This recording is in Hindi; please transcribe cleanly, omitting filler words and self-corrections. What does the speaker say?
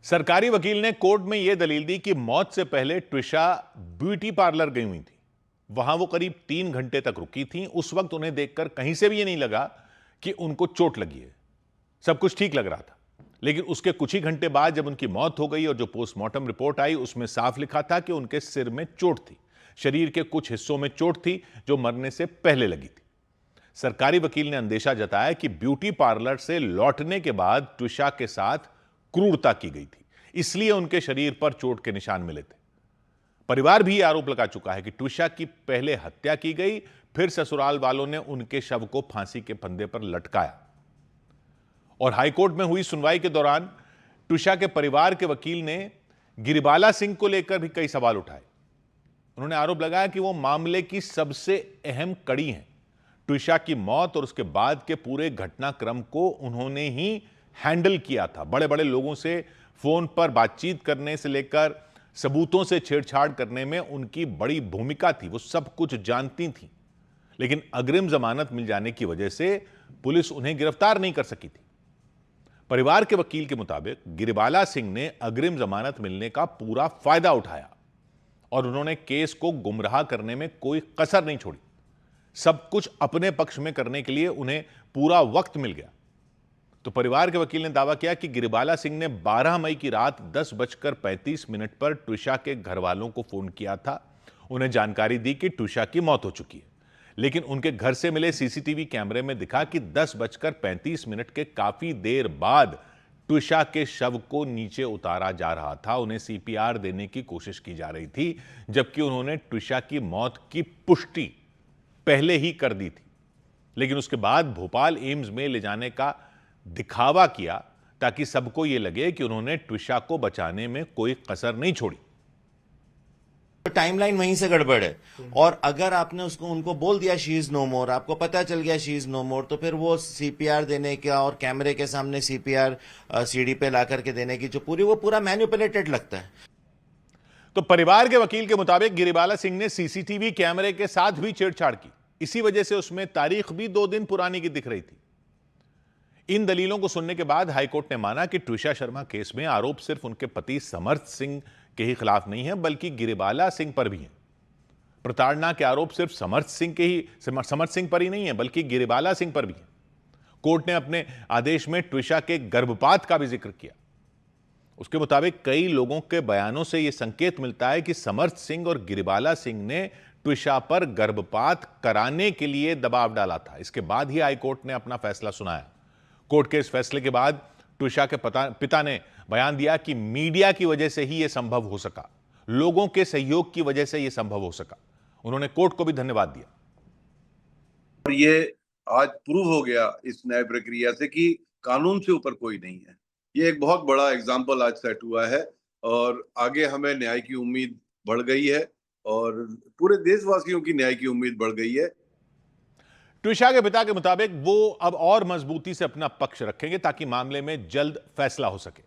सरकारी वकील ने कोर्ट में यह दलील दी कि मौत से पहले ट्विशा ब्यूटी पार्लर गई हुई थी। वहां वो करीब 3 घंटे तक रुकी थी। उस वक्त उन्हें देखकर कहीं से भी यह नहीं लगा कि उनको चोट लगी है। सब कुछ ठीक लग रहा था। लेकिन उसके कुछ ही घंटे बाद जब उनकी मौत हो गई और जो पोस्टमार्टम रिपोर्ट आई उसमें साफ लिखा था कि उनके सिर में चोट थी, शरीर के कुछ हिस्सों में चोट थी जो मरने से पहले लगी थी। सरकारी वकील ने अंदेशा जताया कि ब्यूटी पार्लर से लौटने के बाद ट्विशा के साथ क्रूरता की गई थी, इसलिए उनके शरीर पर चोट के निशान मिले थे। परिवार भी यह आरोप लगा चुका है कि ट्विशा की पहले हत्या की गई, फिर ससुराल वालों ने उनके शव को फांसी के फंदे पर लटकाया। और हाईकोर्ट में हुई सुनवाई के दौरान ट्विशा के परिवार के वकील ने गिरिबाला सिंह को लेकर भी कई सवाल उठाए। उन्होंने आरोप लगाया कि वो मामले की सबसे अहम कड़ी हैं। ट्विशा की मौत और उसके बाद के पूरे घटनाक्रम को उन्होंने ही हैंडल किया था। बड़े बड़े लोगों से फोन पर बातचीत करने से लेकर सबूतों से छेड़छाड़ करने में उनकी बड़ी भूमिका थी। वो सब कुछ जानती थी, लेकिन अग्रिम जमानत मिल जाने की वजह से पुलिस उन्हें गिरफ्तार नहीं कर सकी थी। परिवार के वकील के मुताबिक गिरिबाला सिंह ने अग्रिम जमानत मिलने का पूरा फायदा उठाया और उन्होंने केस को गुमराह करने में कोई कसर नहीं छोड़ी। सब कुछ अपने पक्ष में करने के लिए उन्हें पूरा वक्त मिल गया। तो परिवार के वकील ने दावा किया कि गिरिबाला सिंह ने 12 मई की रात 10:35 पर ट्विशा के घर वालों को फोन किया था। उन्हें जानकारी दी कि ट्विशा की मौत हो चुकी है, लेकिन उनके घर से मिले सीसीटीवी कैमरे में दिखा कि 10:35 के काफी देर बाद ट्विशा के शव को नीचे उतारा जा रहा था। उन्हें सीपीआर देने की कोशिश की जा रही थी, जबकि उन्होंने ट्विशा की मौत की पुष्टि पहले ही कर दी थी। लेकिन उसके बाद भोपाल एम्स में ले जाने का दिखावा किया ताकि सबको यह लगे कि उन्होंने ट्विशा को बचाने में कोई कसर नहीं छोड़ी। टाइमलाइन वहीं से गड़बड़ है। और अगर आपने उनको बोल दिया शी इज नो मोर, आपको पता चल गया शी इज नो मोर, तो फिर वो सीपीआर देने का और कैमरे के सामने सीपीआर सीडी पे ला करके देने की जो वो पूरा मैन्युपुलेटेड लगता है। तो परिवार के वकील के मुताबिक गिरिबाला सिंह ने सीसीटीवी कैमरे के साथ भी छेड़छाड़ की। इसी वजह से उसमें तारीख भी 2 दिन पुरानी की दिख रही थी। इन दलीलों को सुनने के बाद हाईकोर्ट ने माना कि ट्विशा शर्मा केस में आरोप सिर्फ उनके पति समर्थ सिंह के ही खिलाफ नहीं है, बल्कि गिरिबाला सिंह पर भी है। प्रताड़ना के आरोप सिर्फ समर्थ सिंह पर ही नहीं है, बल्कि गिरिबाला सिंह पर भी है। कोर्ट ने अपने आदेश में ट्विशा के गर्भपात का भी जिक्र किया। उसके मुताबिक कई लोगों के बयानों से यह संकेत मिलता है कि समर्थ सिंह और गिरिबाला सिंह ने ट्विशा पर गर्भपात कराने के लिए दबाव डाला था। इसके बाद ही हाईकोर्ट ने अपना फैसला सुनाया। कोर्ट के इस फैसले के बाद ट्विशा के पिता ने बयान दिया कि मीडिया की वजह से ही यह संभव हो सका, लोगों के सहयोग की वजह से यह संभव हो सका। उन्होंने कोर्ट को भी धन्यवाद दिया। और ये आज प्रूव हो गया इस न्याय प्रक्रिया से कि कानून से ऊपर कोई नहीं है। ये एक बहुत बड़ा एग्जाम्पल आज सेट हुआ है और आगे हमें न्याय की उम्मीद बढ़ गई है और पूरे देशवासियों की न्याय की उम्मीद बढ़ गई है। ट्विशा के पिता के मुताबिक वो अब और मजबूती से अपना पक्ष रखेंगे ताकि मामले में जल्द फैसला हो सके।